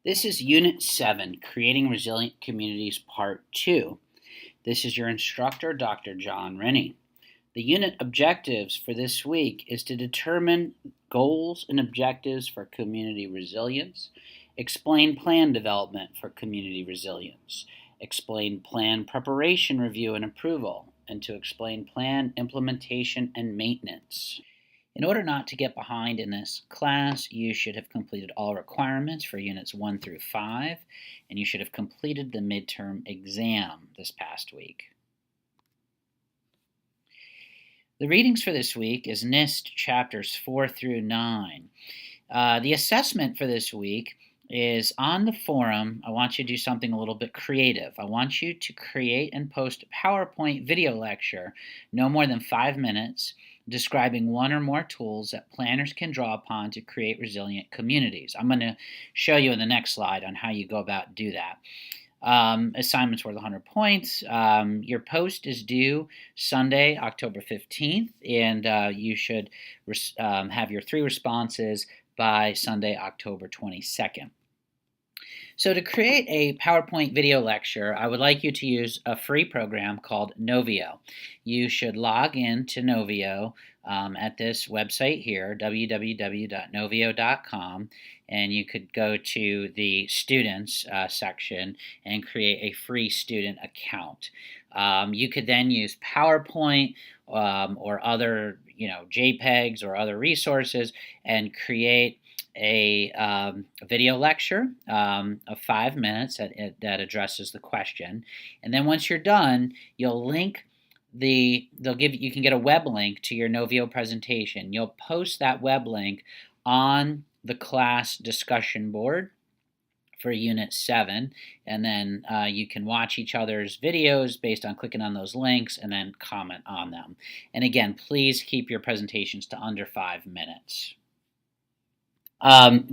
This is Unit 7, Creating Resilient Communities, Part 2. This is your instructor, Dr. John Rennie. The unit objectives for this week is to determine goals and objectives for community resilience, explain plan development for community resilience, explain plan preparation, review, and approval, and to explain plan implementation and maintenance. In order not to get behind in this class, you should have completed all requirements for Units 1 through 5, and you should have completed the midterm exam this past week. The readings for this week is NIST chapters 4 through 9. The assessment for this week is on the forum. I want you to do something a little bit creative. I want you to create and post a PowerPoint video lecture, no more than 5 minutes, describing one or more tools that planners can draw upon to create resilient communities. I'm going to show you in the next slide on how you go about do that. Assignments worth 100 points. Your post is due Sunday, October 15th, and you should have your 3 responses by Sunday, October 22nd. So to create a PowerPoint video lecture, I would like you to use a free program called Novio. You should log in to Novio at this website here, www.novio.com, and you could go to the Students section and create a free student account. You could then use PowerPoint or other JPEGs or other resources and create a video lecture of 5 minutes that addresses the question. And then once you're done, you'll link you can get a web link to your Novio presentation. You'll post that web link on the class discussion board for Unit 7, and then you can watch each other's videos based on clicking on those links and then comment on them. And again, please keep your presentations to under 5 minutes.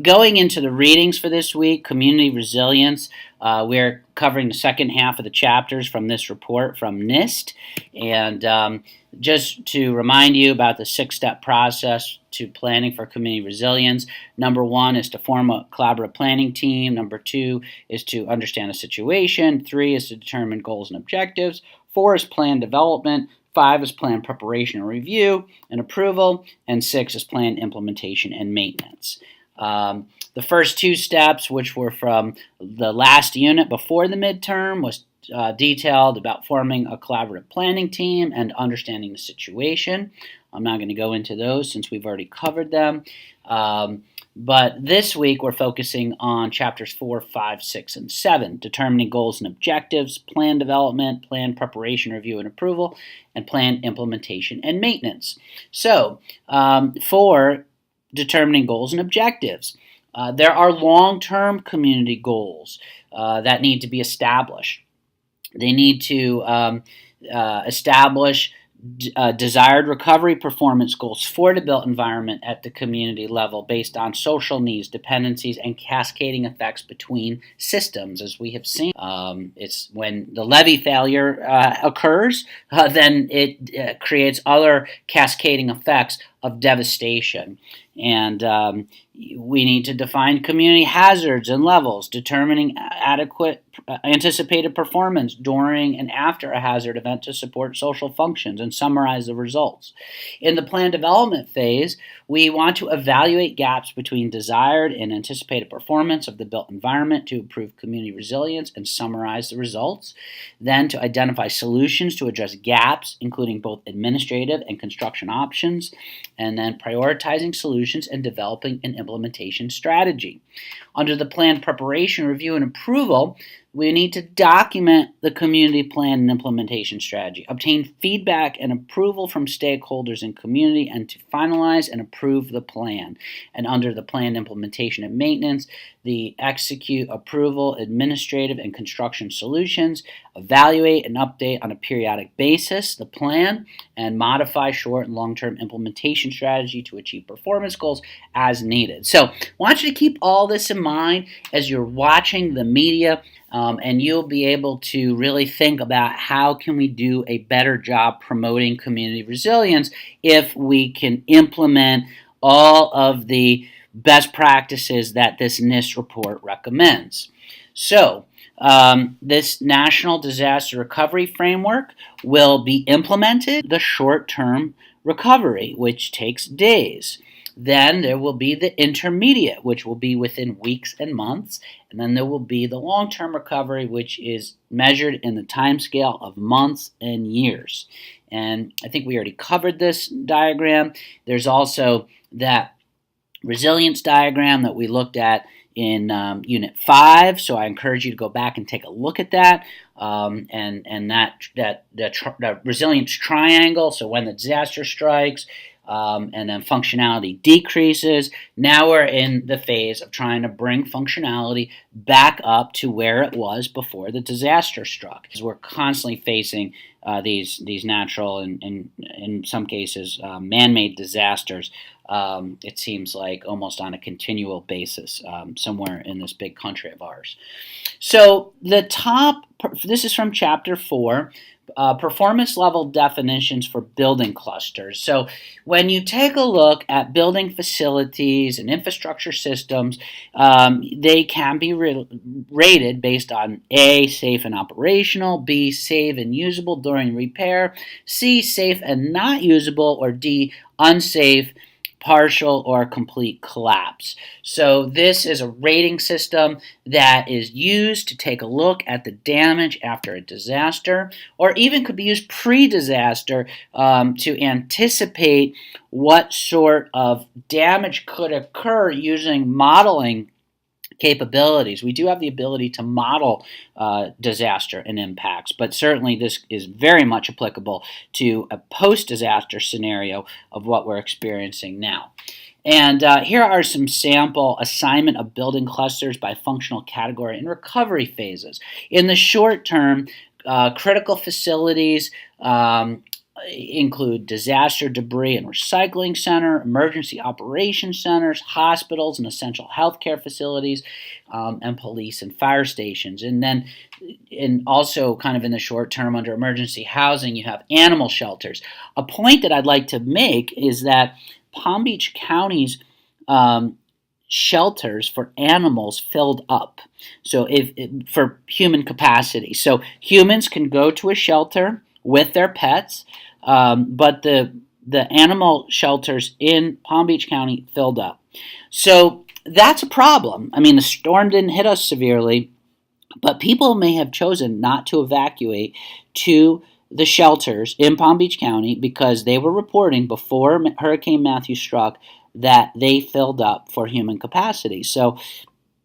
Going into the readings for this week, community resilience, we're covering the second half of the chapters from this report from NIST. And just to remind you about the 6-step process to planning for community resilience, number 1 is to form a collaborative planning team. Number 2 is to understand the situation. 3 is to determine goals and objectives. 4 is plan development. 5 is plan preparation and review and approval. And 6 is plan implementation and maintenance. The first 2 steps, which were from the last unit before the midterm, was detailed about forming a collaborative planning team and understanding the situation. I'm not going to go into those since we've already covered them. But this week we're focusing on chapters 4, 5, 6, and 7, determining goals and objectives, plan development, plan preparation, review, and approval, and plan implementation and maintenance. So for determining goals and objectives, there are long-term community goals that need to be established. They need to establish desired recovery performance goals for the built environment at the community level based on social needs, dependencies, and cascading effects between systems. As we have seen, it's when the levee failure occurs, then it creates other cascading effects of devastation. And we need to define community hazards and levels, determining adequate anticipated performance during and after a hazard event to support social functions, and summarize the results. In the plan development phase, we want to evaluate gaps between desired and anticipated performance of the built environment to improve community resilience and summarize the results. Then to identify solutions to address gaps, including both administrative and construction options, and then prioritizing solutions and developing an implementation strategy. Under the plan preparation, review, and approval, we need to document the community plan and implementation strategy, obtain feedback and approval from stakeholders and community, and to finalize and approve the plan. And under the plan implementation and maintenance, the execute, approval, administrative, and construction solutions, evaluate and update on a periodic basis the plan, and modify short and long-term implementation strategy to achieve performance goals as needed. So I want you to keep all this in mind as you're watching the media, and you'll be able to really think about how can we do a better job promoting community resilience if we can implement all of the best practices that this NIST report recommends. So, this National Disaster Recovery Framework will be implemented. The short-term recovery, which takes days. Then there will be the intermediate, which will be within weeks and months. And then there will be the long-term recovery, which is measured in the time scale of months and years. And I think we already covered this diagram. There's also that resilience diagram that we looked at in Unit 5, so I encourage you to go back and take a look at that, and that resilience triangle, so when the disaster strikes, and then functionality decreases. Now we're in the phase of trying to bring functionality back up to where it was before the disaster struck. Because we're constantly facing these natural and in some cases man-made disasters. It seems like almost on a continual basis somewhere in this big country of ours. So this is from Chapter 4, performance level definitions for building clusters. So when you take a look at building facilities and infrastructure systems, they can be rated based on A, safe and operational, B, safe and usable during repair, C, safe and not usable, or D, unsafe, partial, or complete collapse. So this is a rating system that is used to take a look at the damage after a disaster, or even could be used pre-disaster to anticipate what sort of damage could occur using modeling capabilities. We do have the ability to model disaster and impacts, but certainly this is very much applicable to a post-disaster scenario of what we're experiencing now. And here are some sample assignment of building clusters by functional category and recovery phases. In the short term, critical facilities include disaster debris and recycling center, emergency operations centers, hospitals and essential healthcare facilities, and police and fire stations. And then also kind of in the short term under emergency housing, you have animal shelters. A point that I'd like to make is that Palm Beach County's shelters for animals filled up. So for human capacity. So humans can go to a shelter with their pets, but the animal shelters in Palm Beach County filled up. So that's a problem. I mean, the storm didn't hit us severely, but people may have chosen not to evacuate to the shelters in Palm Beach County because they were reporting before Hurricane Matthew struck that they filled up for human capacity. So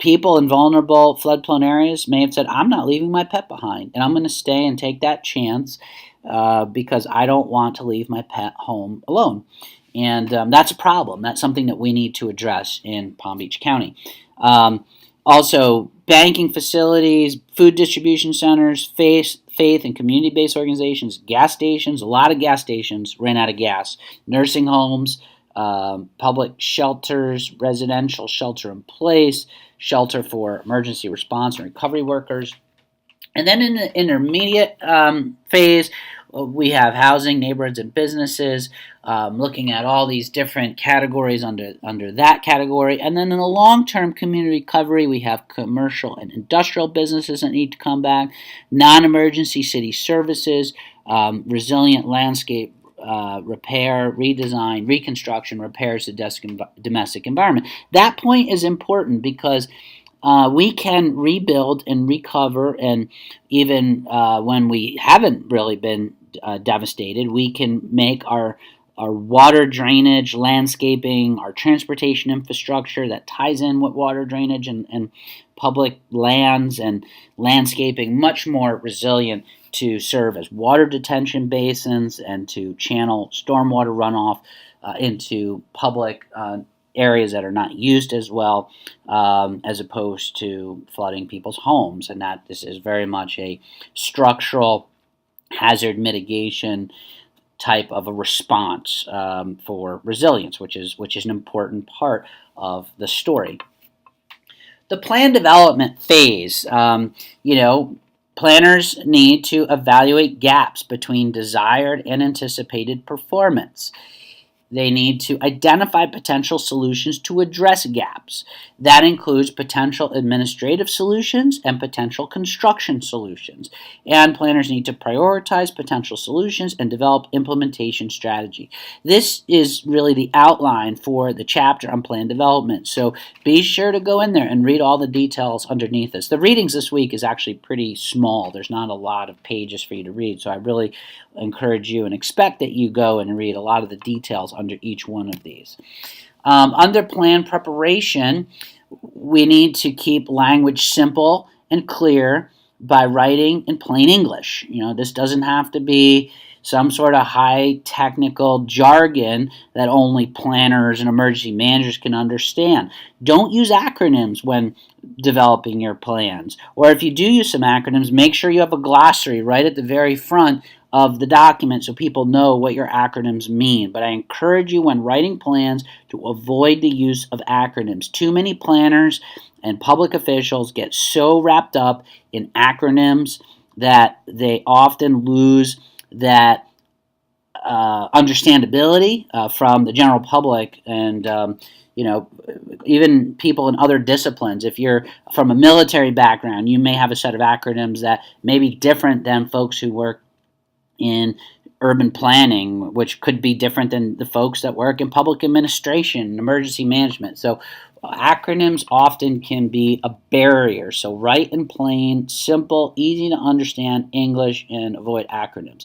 people in vulnerable flood-prone areas may have said, I'm not leaving my pet behind, and I'm going to stay and take that chance because I don't want to leave my pet home alone. And that's a problem. That's something that we need to address in Palm Beach County. Also, banking facilities, food distribution centers, faith and community-based organizations, gas stations, a lot of gas stations ran out of gas, nursing homes, public shelters, residential shelter in place, shelter for emergency response and recovery workers. And then in the intermediate phase, we have housing, neighborhoods, and businesses, looking at all these different categories under that category. And then in the long-term community recovery, we have commercial and industrial businesses that need to come back, non-emergency city services, resilient landscape repair, redesign, reconstruction, repairs to domestic environment. That point is important because we can rebuild and recover, and even when we haven't really been devastated, we can make our water drainage, landscaping, our transportation infrastructure that ties in with water drainage and public lands and landscaping much more resilient to serve as water detention basins and to channel stormwater runoff into public areas that are not used as well, as opposed to flooding people's homes. And that this is very much a structural hazard mitigation type of a response for resilience, which is an important part of the story. The plan development phase, planners need to evaluate gaps between desired and anticipated performance. They need to identify potential solutions to address gaps. That includes potential administrative solutions and potential construction solutions. And planners need to prioritize potential solutions and develop implementation strategy. This is really the outline for the chapter on plan development. So be sure to go in there and read all the details underneath this. The readings this week is actually pretty small. There's not a lot of pages for you to read, so I really encourage you and expect that you go and read a lot of the details under each one of these. Under plan preparation, we need to keep language simple and clear by writing in plain English. This doesn't have to be some sort of high technical jargon that only planners and emergency managers can understand. Don't use acronyms when developing your plans. Or if you do use some acronyms, make sure you have a glossary right at the very front of the document so people know what your acronyms mean. But I encourage you when writing plans to avoid the use of acronyms. Too many planners and public officials get so wrapped up in acronyms that they often lose that understandability from the general public and even people in other disciplines. If you're from a military background, you may have a set of acronyms that may be different than folks who work in urban planning, which could be different than the folks that work in public administration and emergency management. So acronyms often can be a barrier. So write in plain, simple, easy to understand English and avoid acronyms.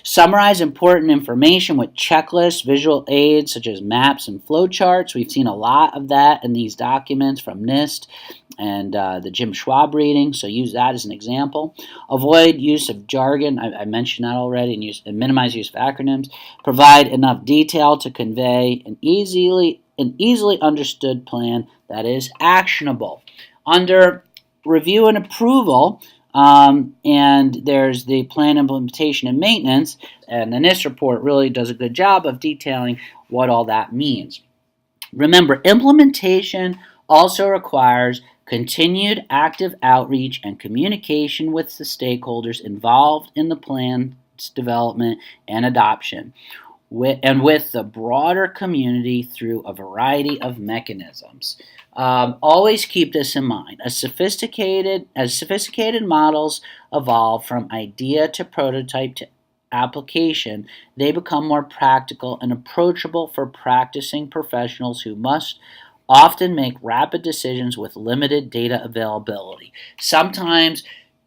Summarize important information with checklists, visual aids such as maps and flowcharts. We've seen a lot of that in these documents from NIST and the Jim Schwab reading, so use that as an example. Avoid use of jargon, I mentioned that already, and minimize use of acronyms. Provide enough detail to convey an easily understood plan that is actionable. Under review and approval, and there's the plan implementation and maintenance, and the NIST report really does a good job of detailing what all that means. Remember, implementation also requires continued active outreach and communication with the stakeholders involved in the plan's development and adoption, and with the broader community through a variety of mechanisms. Always keep this in mind. As sophisticated models evolve from idea to prototype to application, they become more practical and approachable for practicing professionals who must often make rapid decisions with limited data availability. Sometimes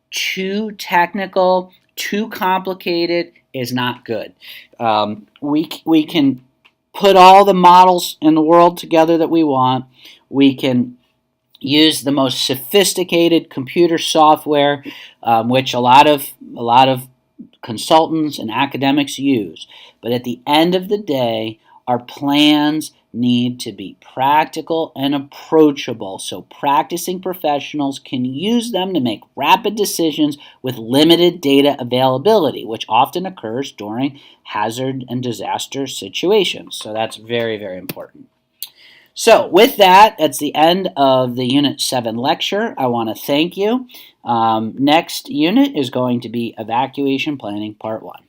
too technical, too complicated is not good. We can put all the models in the world together that we want. We can use the most sophisticated computer software, which a lot of consultants and academics use. But at the end of the day, our plans need to be practical and approachable so practicing professionals can use them to make rapid decisions with limited data availability, which often occurs during hazard and disaster situations. So that's very, very important. So with that, that's the end of the Unit 7 lecture. I want to thank you. Next unit is going to be Evacuation Planning Part 1.